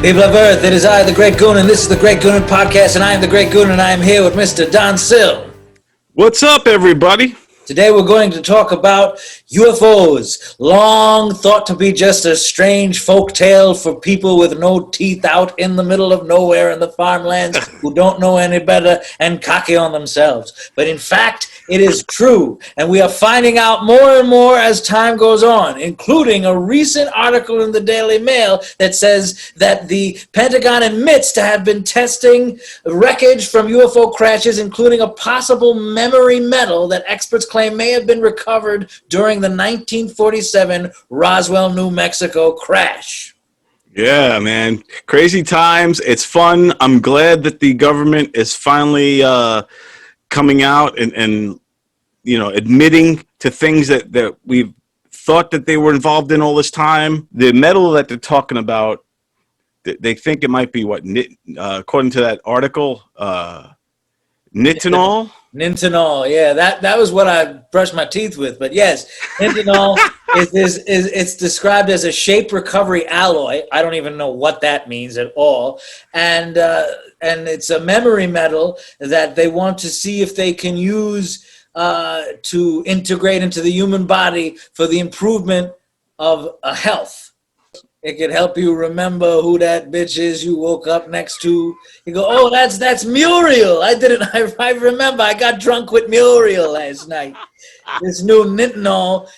People of Earth, it is I, the Great Goon, and this is the Great Goonan Podcast, and I am the Great Goon, and I am here with Mr. Don Sill. What's up, everybody? Today we're going to talk about UFOs, long thought to be just a strange folk tale for people with no teeth out in the middle of nowhere in the farmlands who don't know any better and cocky on themselves. But in fact, it is true, and we are finding out more and more as time goes on, including a recent article in the Daily Mail that says that the Pentagon admits to have been testing wreckage from UFO crashes, including a possible memory metal that experts claim may have been recovered during the 1947 Roswell, New Mexico crash. Yeah, man. Crazy times. It's fun. I'm glad that the government is finally coming out and you know, admitting to things that we've thought that they were involved in all this time. The metal that they're talking about, they think it might be what, according to that article, Nitinol? Nitinol, yeah, that was what I brushed my teeth with. But yes, Nitinol it's described as a shape recovery alloy. I don't even know what that means at all, and it's a memory metal that they want to see if they can use to integrate into the human body for the improvement of health. It could help you remember who that bitch is you woke up next to. You go, oh, that's Muriel. I remember I got drunk with Muriel last night. This new Nitinol,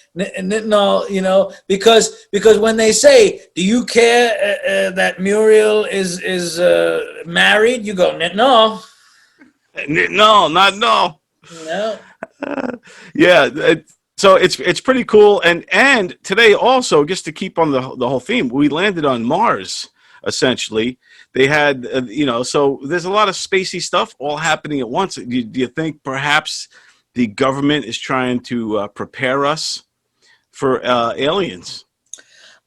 you know, because when they say, do you care that Muriel is married? You go, Nitinol. No, not no. No. Yeah. So it's pretty cool, and today also, just to keep on the whole theme, we landed on Mars. Essentially, they had so there's a lot of spacey stuff all happening at once. Do you think perhaps the government is trying to prepare us for aliens?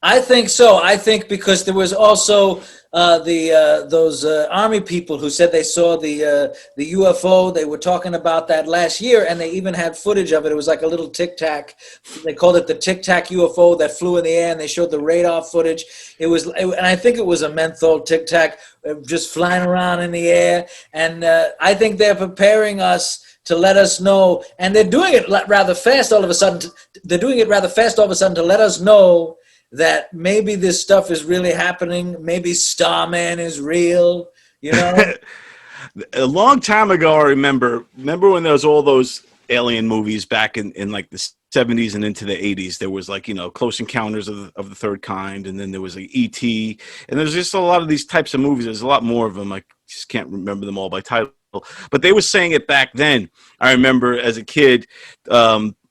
I think so. I think because there was also those army people who said they saw the UFO. They were talking about that last year, and they even had footage of it. It was like a little Tic Tac. They called it the Tic Tac UFO that flew in the air, and they showed the radar footage. And I think it was a menthol Tic Tac just flying around in the air. And I think they're preparing us to let us know, and they're doing it rather fast all of a sudden. They're doing it rather fast all of a sudden to let us know that maybe this stuff is really happening. Maybe Starman is real, you know? A long time ago, I remember when there was all those alien movies back in like the 70s and into the 80s. There was like, Close Encounters of the Third Kind, and then there was like E.T., and there's just a lot of these types of movies. There's a lot more of them. I just can't remember them all by title. But they were saying it back then. I remember as a kid,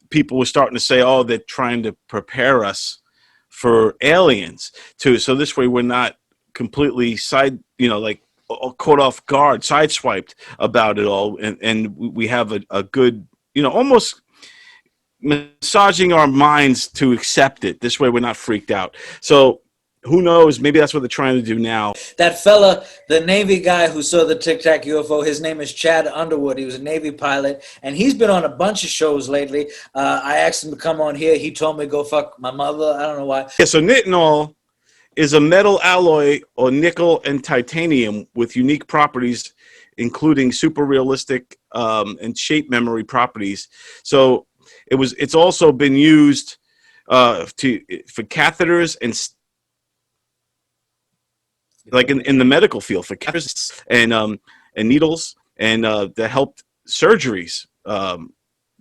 people were starting to say, oh, they're trying to prepare us for aliens too, so this way we're not completely caught off guard, sideswiped about it all, and we have a good, almost massaging our minds to accept it. This way we're not freaked out. So who knows? Maybe that's what they're trying to do now. That fella, the Navy guy who saw the Tic Tac UFO, his name is Chad Underwood. He was a Navy pilot, and he's been on a bunch of shows lately. I asked him to come on here. He told me to go fuck my mother. I don't know why. Yeah, so Nitinol is a metal alloy or nickel and titanium with unique properties, including super realistic and shape memory properties. So it's also been used for catheters and like in the medical field for catheters and needles and that helped surgeries.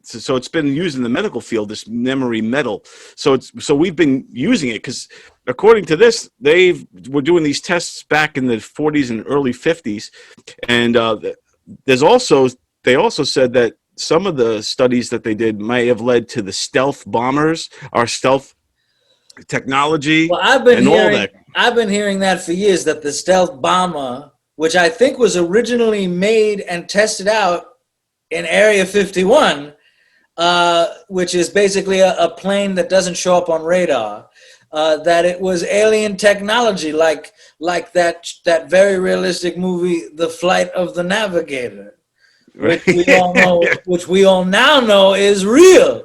So it's been used in the medical field, this memory metal. So we've been using it because according to this, they were doing these tests back in the 40s and early 50s, and they also said that some of the studies that they did may have led to the stealth bombers, our stealth technology. Well, I've been hearing that for years, that the stealth bomber, which I think was originally made and tested out in Area 51, which is basically a plane that doesn't show up on radar, that it was alien technology, like that very realistic movie, The Flight of the Navigator, which we all now know is real,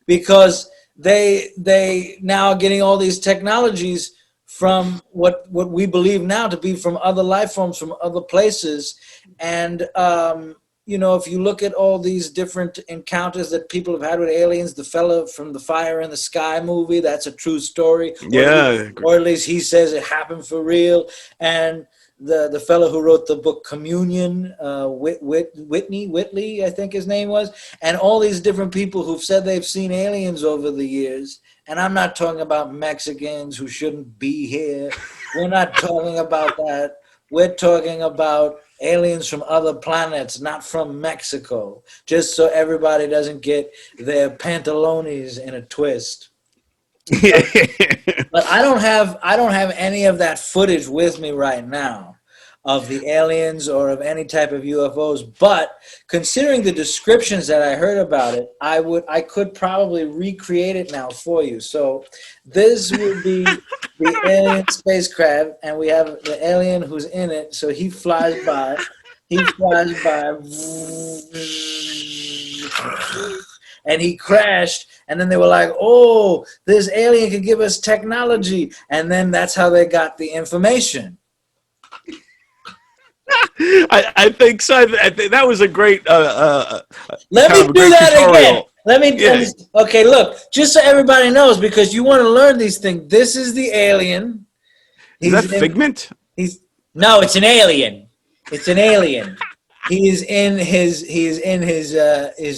because they now are getting all these technologies from what we believe now to be from other life forms from other places. And you know, if you look at all these different encounters that people have had with aliens, the fella from the Fire in the Sky movie, that's a true story. Yeah. Or at least he says it happened for real. And the fellow who wrote the book Communion, Whitley, I think his name was, and all these different people who've said they've seen aliens over the years. And I'm not talking about Mexicans who shouldn't be here. We're not talking about that. We're talking about aliens from other planets, not from Mexico, just so everybody doesn't get their pantalones in a twist. But I don't have any of that footage with me right now of the aliens or of any type of UFOs. But considering the descriptions that I heard about it, I could probably recreate it now for you. So this would be the alien spacecraft, and we have the alien who's in it. So he flies by. And he crashed, and then they were like, oh, this alien can give us technology. And then that's how they got the information. I think so. I think that was a great. Let me do that again. Let me. Okay, look, just so everybody knows, because you want to learn these things. This is the alien. Is that Figment? No, it's an alien. It's an alien. He is in his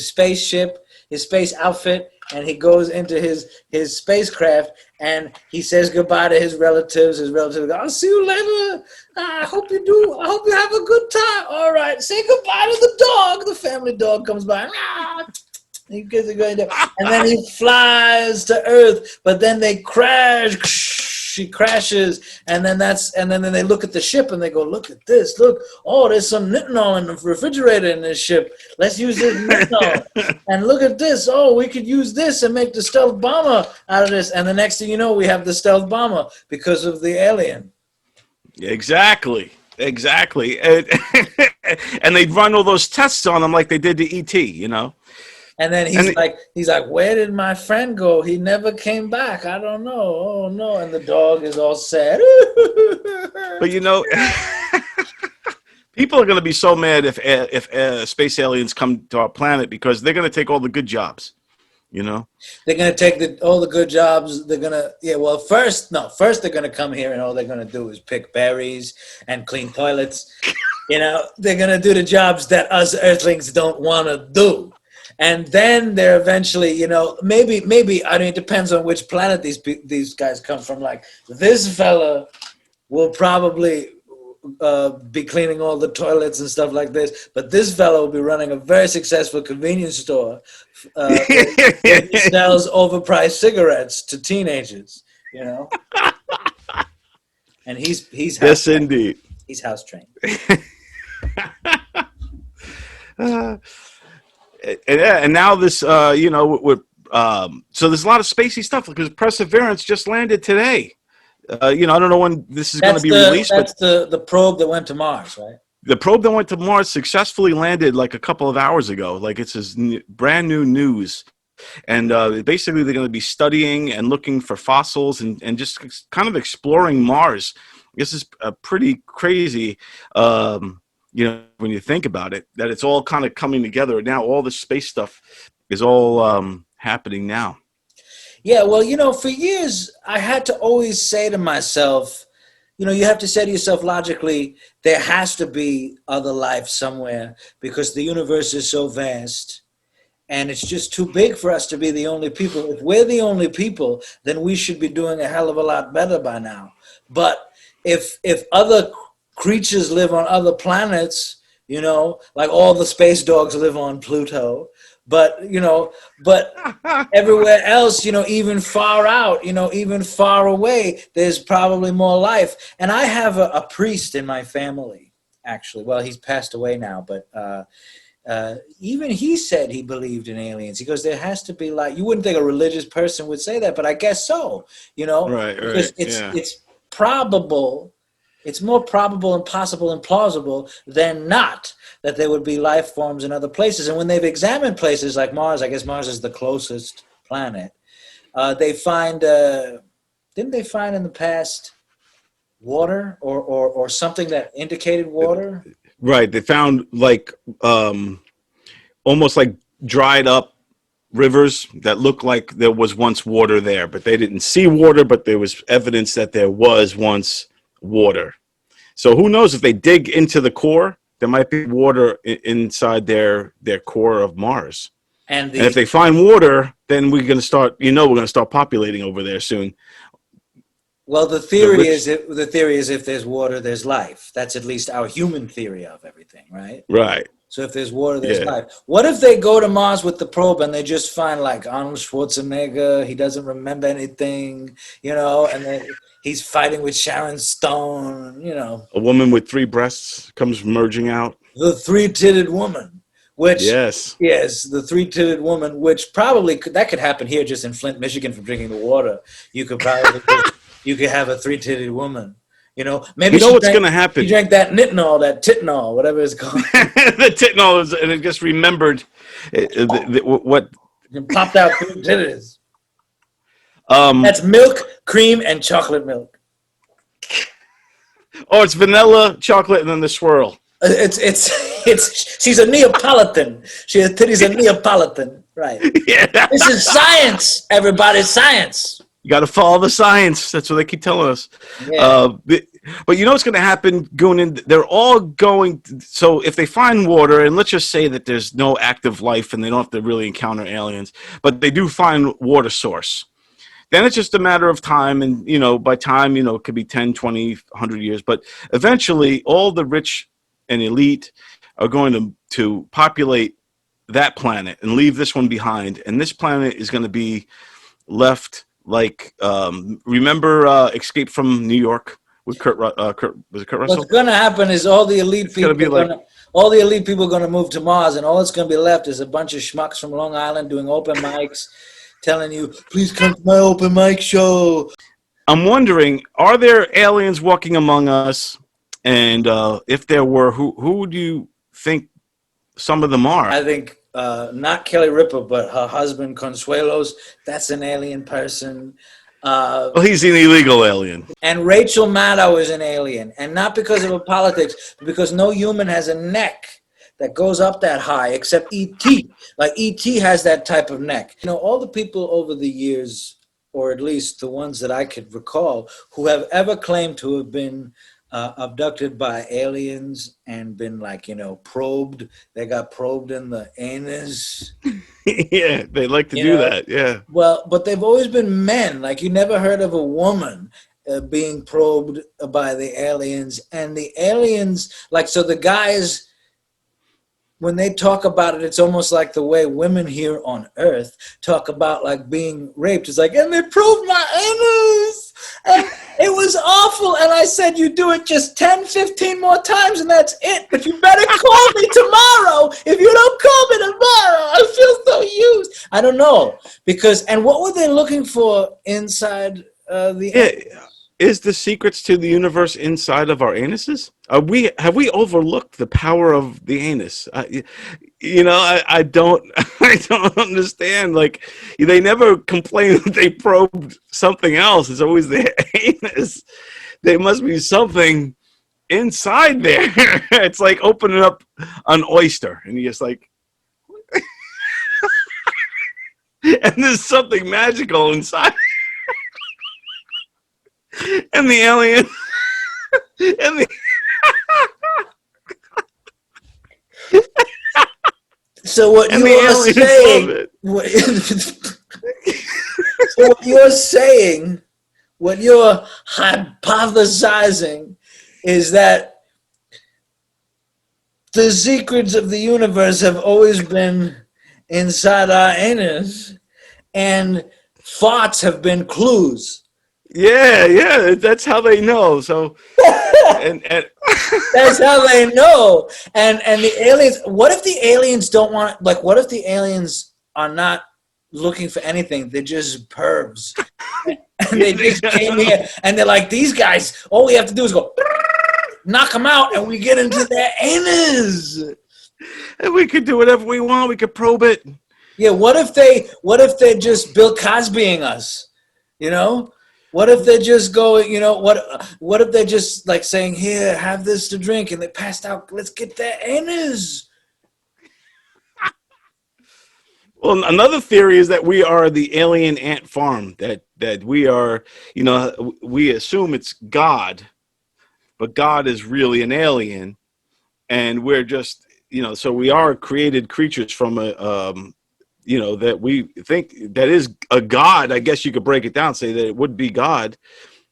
spaceship, his space outfit, and he goes into his spacecraft, and he says goodbye to his relatives. His relatives go, I'll see you later. I hope you do. I hope you have a good time. All right. Say goodbye to the dog. The family dog comes by. He gets going, and then he flies to Earth, but then they crash. She crashes, and then they look at the ship and they go, look at this. Look, oh, there's some Nitinol in the refrigerator in this ship. Let's use this Nitinol. And look at this. Oh, we could use this and make the stealth bomber out of this. And the next thing you know, we have the stealth bomber because of the alien. Exactly. And they'd run all those tests on them like they did to ET, you know. And then he's like, where did my friend go? He never came back. I don't know. Oh no! And the dog is all sad. But you know, people are going to be so mad if space aliens come to our planet, because they're going to take all the good jobs. You know, they're going to take all the good jobs. They're going to Well, first they're going to come here, and all they're going to do is pick berries and clean toilets. You know, they're going to do the jobs that us Earthlings don't want to do. And then they're eventually, you know, maybe, I mean, it depends on which planet these guys come from. Like, this fella will probably be cleaning all the toilets and stuff like this. But this fella will be running a very successful convenience store that sells overpriced cigarettes to teenagers, you know. And he's yes, indeed. He's house trained. And now this, you know, so there's a lot of spacey stuff because Perseverance just landed today. You know, I don't know when this is going to be released. That's the probe that went to Mars, right? The probe that went to Mars successfully landed like a couple of hours ago. Like, it's this brand new news. And basically they're going to be studying and looking for fossils and just kind of exploring Mars. This is pretty crazy. You know, when you think about it, that it's all kind of coming together now. All the space stuff is all happening now. Yeah, well, you know, for years I had to always say to myself, you know, you have to say to yourself logically, there has to be other life somewhere because the universe is so vast and it's just too big for us to be the only people. If we're the only people, then we should be doing a hell of a lot better by now. But if other creatures live on other planets, you know, like all the space dogs live on Pluto, but everywhere else, you know, even far out, you know, even far away, there's probably more life. And I have a priest in my family, actually. Well, he's passed away now, but even he said he believed in aliens. He goes, there has to be like, you wouldn't think a religious person would say that, but I guess so, you know, right. Because it's probable. It's more probable and possible and plausible than not that there would be life forms in other places. And when they've examined places like Mars, I guess Mars is the closest planet, they find, didn't they find in the past water or something that indicated water. Right. They found like almost like dried up rivers that looked like there was once water there, but they didn't see water, but there was evidence that there was once water. So who knows, if they dig into the core, there might be water inside their core of Mars. And And if they find water, then we're going to start, we're going to start populating over there soon. well, the theory is if there's water, there's life. That's at least our human theory of everything, right? Right. So if there's water, there's life. What if they go to Mars with the probe and they just find like Arnold Schwarzenegger? He doesn't remember anything, and then he's fighting with Sharon Stone, A woman with 3 breasts comes merging out. The 3-titted woman, which Yes, the 3-titted woman, which probably that could happen here just in Flint, Michigan, from drinking the water. You could probably you could have a 3-titted woman. Maybe what's going to happen? She drank that Nitinol, that Titanol, whatever it's called. The Nitinol is, and it just remembered what Popped out 3 titties. That's milk, cream, and chocolate milk. Oh, it's vanilla, chocolate, and then the swirl. She's a Neapolitan. She has titties a Neapolitan, right? Yeah. This is science, everybody, science. You got to follow the science. That's what they keep telling us. Yeah. But you know what's going to happen, Goonan? They're all going. So if they find water, and let's just say that there's no active life and they don't have to really encounter aliens, but they do find water source, then it's just a matter of time. And, by time, it could be 10, 20, 100 years. But eventually, all the rich and elite are going to populate that planet and leave this one behind. And this planet is going to be left like, remember Escape from New York? With Kurt Russell? What's going to happen is all the elite people are going to move to Mars, and all that's going to be left is a bunch of schmucks from Long Island doing open mics, telling you, please come to my open mic show. I'm wondering, are there aliens walking among us? And if there were, who do you think some of them are? I think not Kelly Ripa, but her husband Consuelos. That's an alien person. Well, he's an illegal alien. And Rachel Maddow is an alien, and not because of her politics, but because no human has a neck that goes up that high except E.T. Like E.T. has that type of neck. All the people over the years, or at least the ones that I could recall, who have ever claimed to have been abducted by aliens and been probed. They got probed in the anus. Yeah, they like to do that. Yeah. Well, but they've always been men. Like, you never heard of a woman being probed by the aliens. And the aliens, so the guys, when they talk about it, it's almost like the way women here on Earth talk about being raped. It's like, and they probed my anus, and it was awful. And I said, you do it just 10, 15 more times, and that's it. But you better call me tomorrow. If you don't call me tomorrow, I feel so used. I don't know, and what were they looking for inside the? Yeah. Is the secrets to the universe inside of our anuses? Have we overlooked the power of the anus? I don't I don't understand. They never complain that they probed something else. It's always the anus. There must be something inside there. It's like opening up an oyster, and you're just like, and there's something magical inside. And the alien, So what you're saying, what you're hypothesizing is that the secrets of the universe have always been inside our anus, and farts have been clues. Yeah, that's how they know. So, and that's how they know. And the aliens. What if the aliens don't want? What if the aliens are not looking for anything? They're just pervs, and they just came here, and they're like, these guys. All we have to do is go knock them out, and we get into their anus. And we could do whatever we want. We could probe it. Yeah. What if they're just Bill Cosbying us? What if they just go, you know, what if they're just like saying, here, have this to drink, and they passed out, let's get their anus. Well, another theory is that we are the alien ant farm. That we are, you know, we assume it's God, but God is really an alien, and we're just, you know, so we are created creatures from a, you know, that we think that is a God. I guess you could break it down, say that it would be God,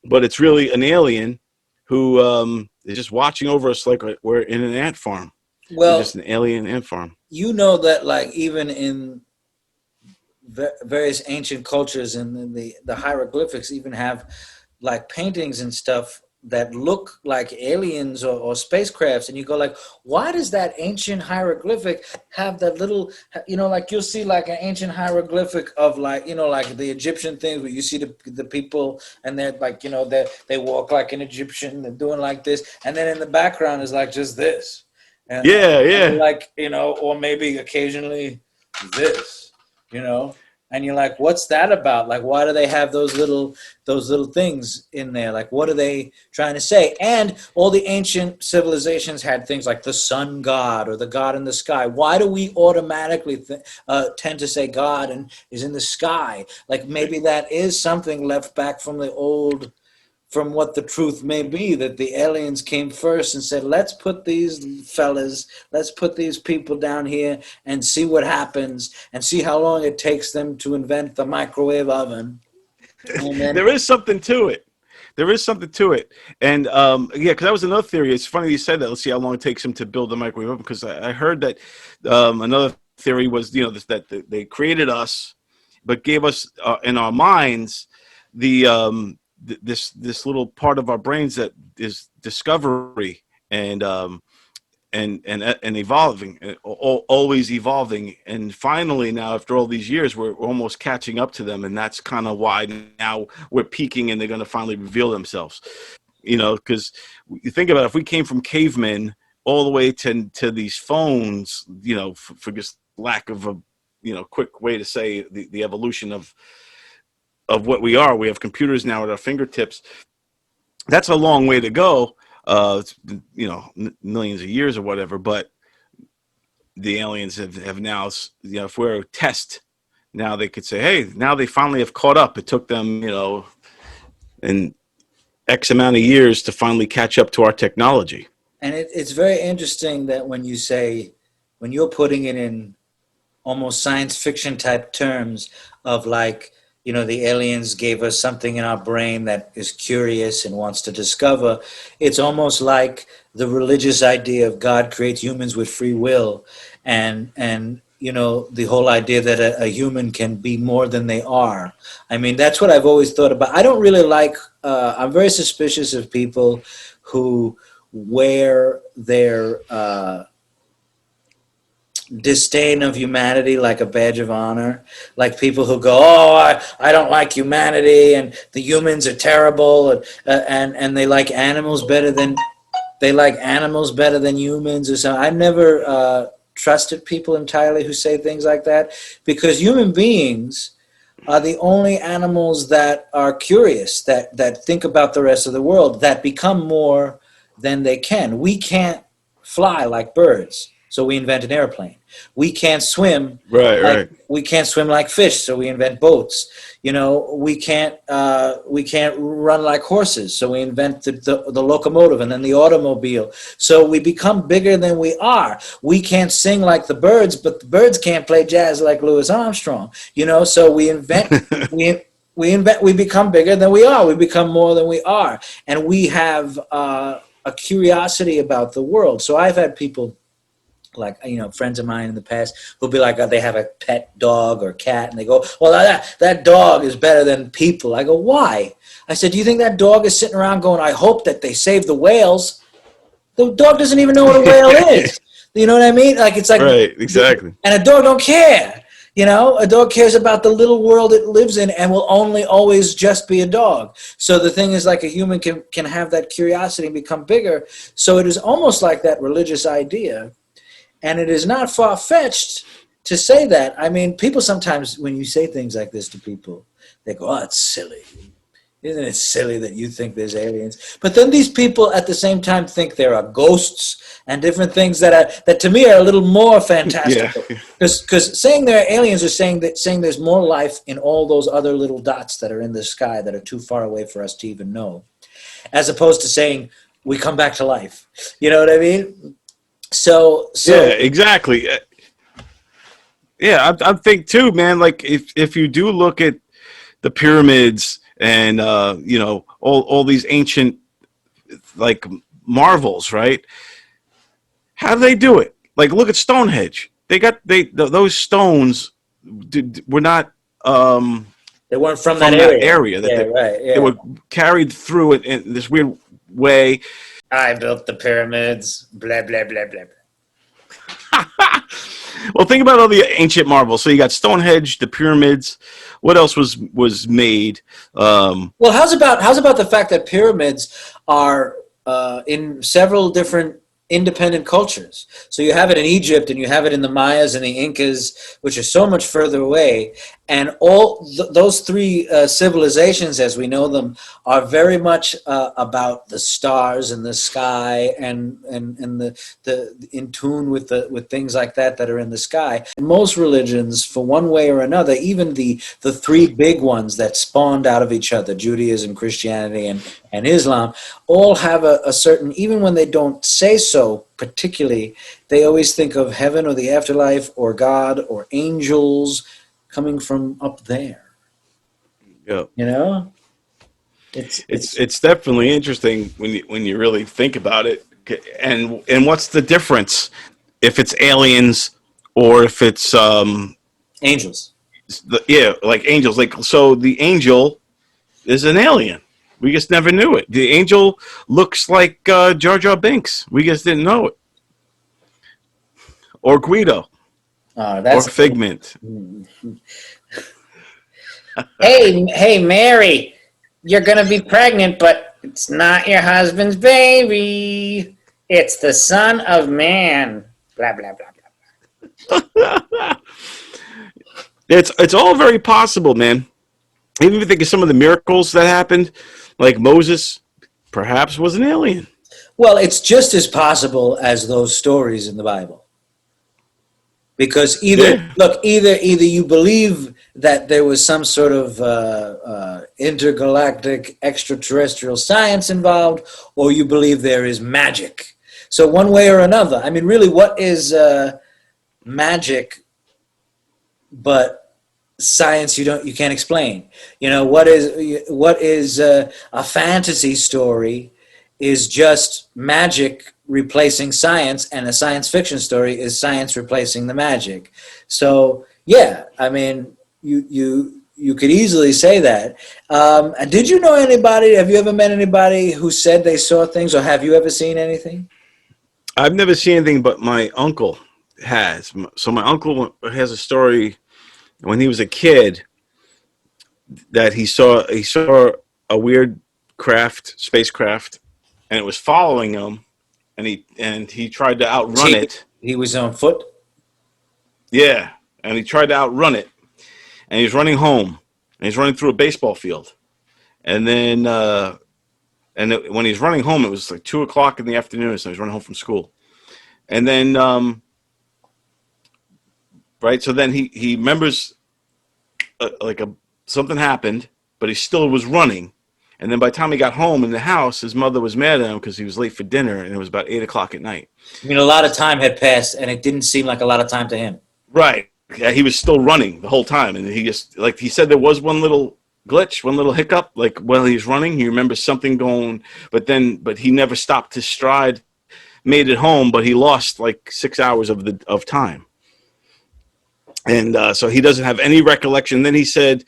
but it's really an alien who is just watching over us like we're in an ant farm. We're Well, just an alien ant farm. you know that like even in various ancient cultures and the hieroglyphics even have like paintings and stuff that look like aliens or spacecrafts, and you go like, why does that ancient hieroglyphic have that little, you know, like you'll see like an ancient hieroglyphic of like, you know, like the Egyptian things where you see the people and they're like, you know, they walk like an Egyptian, they're doing like this, and then in the background is like just this, Yeah, and yeah. like, you know, or maybe occasionally this, you know, and you're like, what's that about? Like, why do they have those little things in there? Like, what are they trying to say? And all the ancient civilizations had things like the sun god or the god in the sky. Why do we automatically tend to say God and is in the sky? Like, maybe that is something left back from the old, from what the truth may be, that the aliens came first and said, let's put these fellas, let's put these people down here and see what happens and see how long it takes them to invent the microwave oven. And then, There is something to it. There is something to it. And yeah, because that was another theory. It's funny you said that. Let's see how long it takes him to build the microwave oven. Because I heard that another theory was, you know, that they created us, but gave us in our minds the this little part of our brains that is discovery and and evolving, always evolving. And finally, now after all these years, we're almost catching up to them, and that's kind of why now we're peaking, and they're going to finally reveal themselves. You know, because you think about it, if we came from cavemen all the way to these phones, you know, for just lack of a, you know, quick way to say the evolution of what we are. We have computers now at our fingertips. That's a long way to go. It's been, you know, millions of years or whatever, but the aliens have now, you know, if we're a test, now they could say, hey, now they finally have caught up. It took them, you know, an X amount of years to finally catch up to our technology. and it's very interesting that when you say, when you're putting it in almost science fiction type terms of like, you know, the aliens gave us something in our brain that is curious and wants to discover. It's almost like the religious idea of God creates humans with free will, and you know, the whole idea that a human can be more than they are. I mean, that's what I've always thought about. I don't really like. I'm very suspicious of people who wear their disdain of humanity like a badge of honor, like people who go, oh, I don't like humanity and the humans are terrible, and they like animals better than humans or something. I've never trusted people entirely who say things like that, because human beings are the only animals that are curious, that think about the rest of the world, that become more than they can. We can't fly like birds, so we invent an airplane. We can't swim Right, like right. fish, so we invent boats. You know, we can't run like horses, so we invent the locomotive and then the automobile. So we become bigger than we are. We can't sing like the birds, but the birds can't play jazz like Louis Armstrong. You know, so we become bigger than we are. We become more than we are, and we have a curiosity about the world. So I've had people, like, you know, friends of mine in the past who'll be like, they have a pet dog or cat, and they go, well, that dog is better than people. I go, why? I said, do you think that dog is sitting around going, I hope that they save the whales? The dog doesn't even know what a whale is. You know what I mean? Like, it's like, Right, exactly. and a dog don't care. You know, a dog cares about the little world it lives in and will only always just be a dog. So the thing is, like, a human can have that curiosity and become bigger. So it is almost like that religious idea. And it is not far-fetched to say that. I mean, people sometimes, when you say things like this to people, they go, oh, it's silly. Isn't it silly that you think there's aliens? But then these people at the same time think there are ghosts and different things that to me are a little more fantastical. Yeah. Because saying there are aliens is saying there's more life in all those other little dots that are in the sky that are too far away for us to even know, as opposed to saying we come back to life. You know what I mean? So Yeah, exactly. Yeah, I think too, man. Like if you do look at the pyramids and you know, all these ancient like marvels, right? How do they do it? Like look at Stonehenge. Those stones were not they weren't from from that area. That Yeah, right. they Yeah. were carried through it in this weird way. I built the pyramids. Blah blah blah blah. Well, think about all the ancient marvels. So you got Stonehenge, the pyramids. What else was made? Well, how's about the fact that pyramids are in several different independent cultures? So you have it in Egypt, and you have it in the Mayas and the Incas, which are so much further away. And all those three civilizations, as we know them, are very much about the stars and the sky, and the in tune with things like that are in the sky. Most religions, for one way or another, even the three big ones that spawned out of each other, Judaism, Christianity, and Islam, all have a certain, even when they don't say so particularly, they always think of heaven or the afterlife or God or angels coming from up there. Yeah, You know, it's definitely interesting when you really think about it. And what's the difference if it's aliens or if it's angels. like angels? Like so, the angel is an alien. We just never knew it. The angel looks like Jar Jar Binks. We just didn't know it. Or Guido. Or Figment. Hey, Mary, you're gonna be pregnant, but it's not your husband's baby. It's the Son of Man. Blah blah blah blah. It's all very possible, man. Even if you think of some of the miracles that happened, like Moses, perhaps was an alien. Well, it's just as possible as those stories in the Bible. Because either you believe that there was some sort of intergalactic extraterrestrial science involved, or you believe there is magic. So one way or another. I mean, really, what is magic but science you can't explain? You know, what is a fantasy story is just magic replacing science, and a science fiction story is science replacing the magic. So yeah, I mean, you could easily say that. Did you know anybody? Have you ever met anybody who said they saw things, or have you ever seen anything? I've never seen anything, but my uncle has. So my uncle has a story when he was a kid that he saw a weird spacecraft, and it was following him, and he tried to outrun it. He was on foot. Yeah, and he tried to outrun it, and he was running home, and he's running through a baseball field, and then when he's running home, it was like 2:00 in the afternoon, so he's running home from school, and then right, so then he remembers something happened, but he still was running. And then by the time he got home in the house, his mother was mad at him because he was late for dinner, and it was about 8:00 at night. I mean, a lot of time had passed, and it didn't seem like a lot of time to him. Right. Yeah, he was still running the whole time, and he just, like he said, there was one little glitch, one little hiccup. Like while he was running, he remembers something going, but he never stopped his stride, made it home, but he lost like 6 hours of time, and so he doesn't have any recollection. Then he said,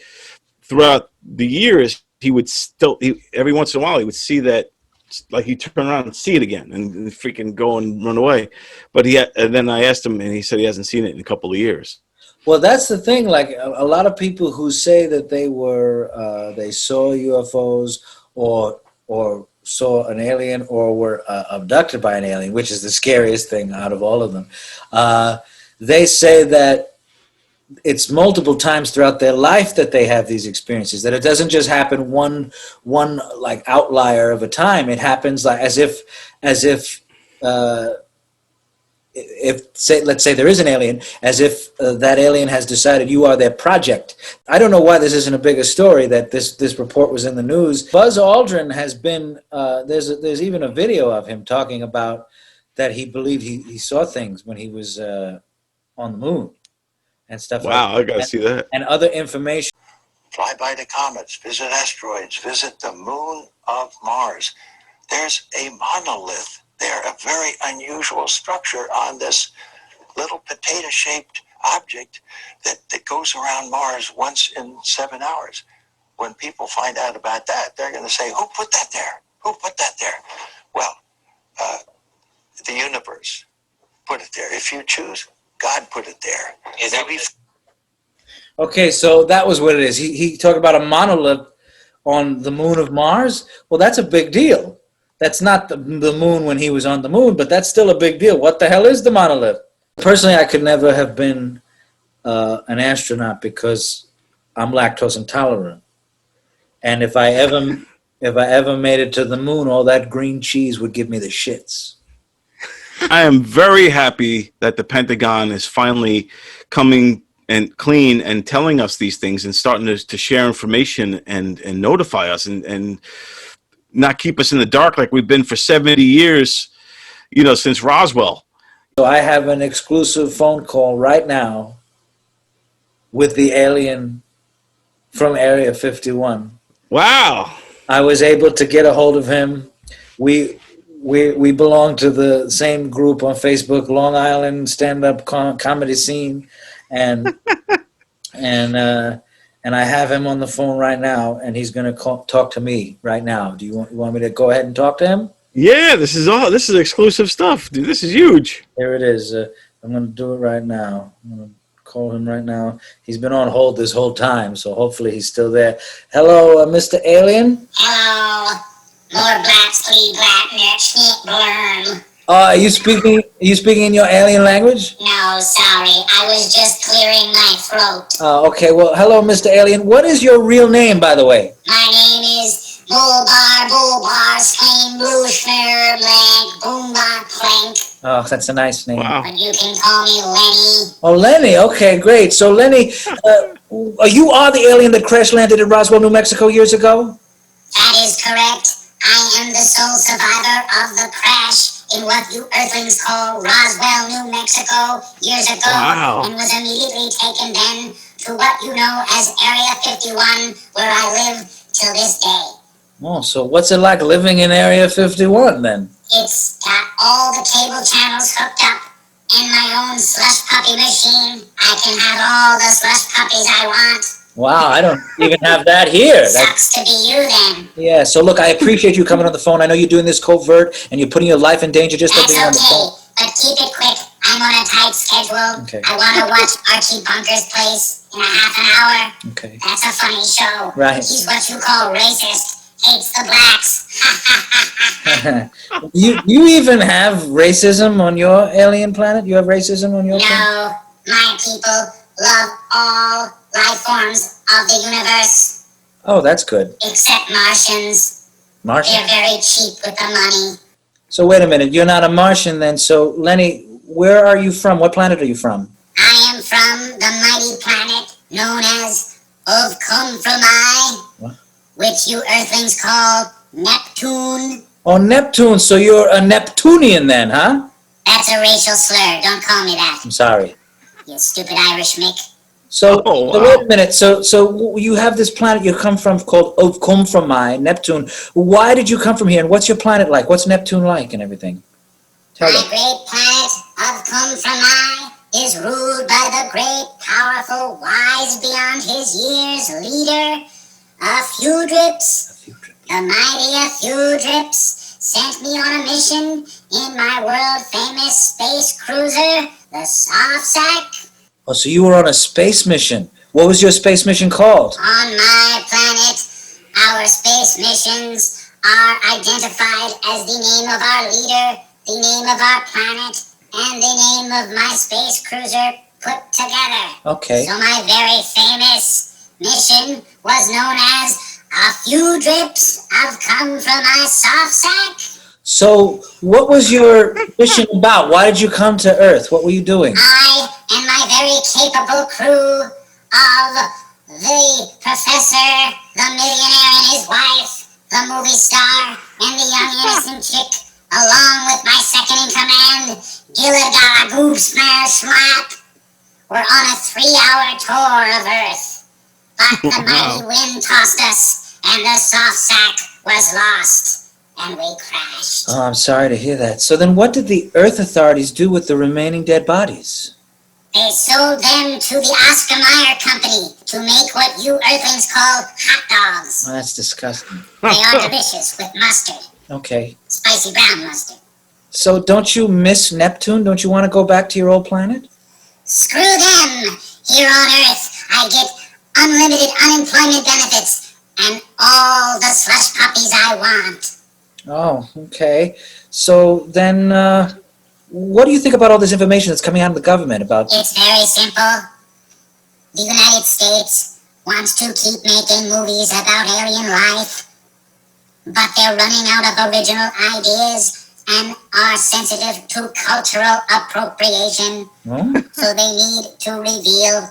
throughout the years, he would every once in a while he would see that, like he'd turn around and see it again and freaking go and run away. But and then I asked him, and he said he hasn't seen it in a couple of years. Well, that's the thing. Like a lot of people who say that they saw UFOs or saw an alien or were abducted by an alien, which is the scariest thing out of all of them. They say that it's multiple times throughout their life that they have these experiences, that it doesn't just happen one like outlier of a time. It happens like as if let's say there is an alien, as if that alien has decided you are their project. I don't know why this isn't a bigger story, that this report was in the news. Buzz Aldrin has been there's even a video of him talking about that he believed he saw things when he was on the moon and stuff like that. Wow, I gotta see that. And other information. Fly by the comets, visit asteroids, visit the moon of Mars. There's a monolith there, a very unusual structure on this little potato-shaped object that goes around Mars once in 7 hours. When people find out about that, they're going to say, who put that there? Who put that there? Well, the universe put it there. If you choose, God put it there. Is that Okay, so that was what it is. He talked about a monolith on the moon of Mars. Well, that's a big deal. That's not the moon when he was on the moon, but that's still a big deal. What the hell is the monolith? Personally, I could never have been an astronaut because I'm lactose intolerant. And if I ever made it to the moon, all that green cheese would give me the shits. I am very happy that the Pentagon is finally coming and clean and telling us these things and starting to share information and notify us and not keep us in the dark like we've been for 70 years, since Roswell. So I have an exclusive phone call right now with the alien from Area 51. Wow. I was able to get a hold of him. We belong to the same group on Facebook, Long Island Stand-Up Comedy Scene, and I have him on the phone right now, and he's going to talk to me right now. Do you want me to go ahead and talk to him? Yeah, this is exclusive stuff, dude. This is huge. Here it is. I'm going to do it right now. I'm going to call him right now. He's been on hold this whole time, so hopefully he's still there. Hello, Mr. Alien? Hello. More Blacksley, Blacknet, Schnick, Blurm. Are you speaking in your alien language? No, sorry. I was just clearing my throat. Okay, well, hello, Mr. Alien. What is your real name, by the way? My name is Bulbar, Slain, Blue, Schner, Blank, Boombar, Plank. Oh, that's a nice name. Wow. But you can call me Lenny. Oh, Lenny. Okay, great. So, Lenny, you are the alien that crash landed in Roswell, New Mexico years ago? That is correct. I am the sole survivor of the crash in what you Earthlings call Roswell, New Mexico, years ago, Wow. and was immediately taken then to what you know as Area 51, where I live till this day. Oh, so what's it like living in Area 51 then? It's got all the cable channels hooked up and my own slush puppy machine. I can have all the slush puppies I want. Wow, I don't even have that here. Sucks to be you then. Yeah, so look, I appreciate you coming on the phone. I know you're doing this covert and you're putting your life in danger just by That's being on the okay, phone. but keep it quick. I'm on a tight schedule. Okay. I want to watch Archie Bunker's Place in a half an hour. Okay. That's a funny show. Right. He's what you call racist. Hates the blacks. You even have racism on your alien planet? You have racism on your planet? No, my people love all life forms of the universe, Oh, that's good. except Martians. Martian. They're very cheap with the money. So wait a minute, you're not a Martian then. So Lenny, where are you from? What planet are you from? I am from the mighty planet known as Of Come From I, What? which you Earthlings call Neptune. Oh, Neptune. So you're a Neptunian then, huh? That's a racial slur. Don't call me that, I'm sorry. you stupid Irish Mick. So, Oh, so wow. wait a minute. So you have this planet you come from called Of Come From I, Neptune. Why did you come from here? And what's your planet like? What's Neptune like and everything? Tell My me. great planet of Come From I is ruled by the great, powerful, wise beyond his years leader, a few drips. The mighty A Few Drips sent me on a mission in my world-famous space cruiser, the Soft Sack. Oh, so you were on a space mission. What was your space mission called? On my planet, our space missions are identified as the name of our leader, the name of our planet, and the name of my space cruiser, put together. Okay. So my very famous mission was known as "A few drips have come from my soft sack." So, what was your mission about? Why did you come to Earth? What were you doing? I and my very capable crew of the professor, the millionaire and his wife, the movie star, and the young innocent chick, along with my second in command, Gilligar Goobsmare Slap, were on a 3-hour tour of Earth. But the mighty wind tossed us, and the soft sack was lost, and we crashed. Oh, I'm sorry to hear that. So then what did the Earth authorities do with the remaining dead bodies? They sold them to the Oscar Mayer Company to make what you Earthlings call hot dogs. Oh, that's disgusting. They are delicious with mustard, Okay. spicy brown mustard. So don't you miss Neptune? Don't you want to go back to your old planet? Screw them! Here on Earth, I get unlimited unemployment benefits and all the slush puppies I want. Oh, okay. So then, what do you think about all this information that's coming out of the government about... It's very simple. The United States wants to keep making movies about alien life, but they're running out of original ideas and are sensitive to cultural appropriation. Huh? So they need to reveal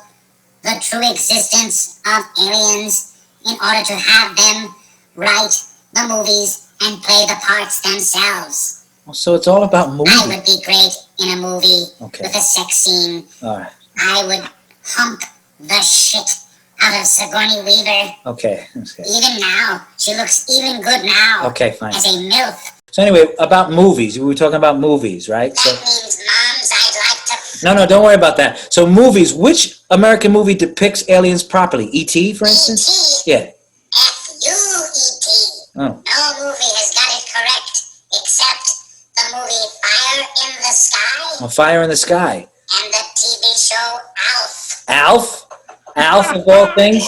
the true existence of aliens in order to have them write the movies and play the parts themselves. So it's all about I movies. would be great in a movie Okay. with a sex scene. All right. I would hump the shit out of Sigourney Weaver. Okay. Even now, she looks even good now Okay, fine. as a MILF. So anyway, about movies. We were talking about movies, right? That So means, moms, I'd like to no, don't worry about that. So movies. Which American movie depicts aliens properly? E.T., for instance? E.T. Yeah. F-U-E-T. Oh. No movie has got it correct except the movie Fire in the Sky A Fire in the Sky. and the TV show Alf. Alf? Alf of all things?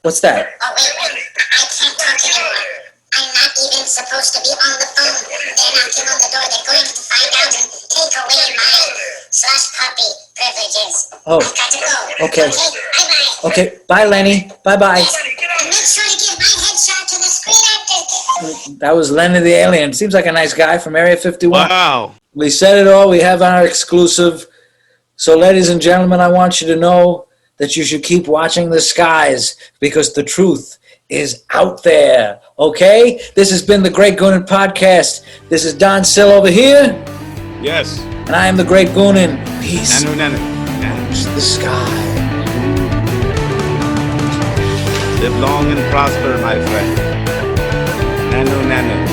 What's that? Oh, wait, I can't talk anymore. I'm not even supposed to be on the phone. They're knocking on the door. They're going to find out and take away my slush puppy privileges. Oh. I've got to go. Okay. Bye-bye. Okay. Bye, Lenny. Bye-bye. And make sure to give my headshot to the screen actor. That was Lenny the Alien. Seems like a nice guy from Area 51. Wow. We said it all. We have our exclusive. So, ladies and gentlemen, I want you to know that you should keep watching the skies because the truth is out there. Okay? This has been the Great Goonan Podcast. This is Don Sill over here, Yes. and I am the Great Goonan. Peace. Nanu. The sky. Live long and prosper, my friend. Nanu.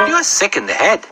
You're sick in the head.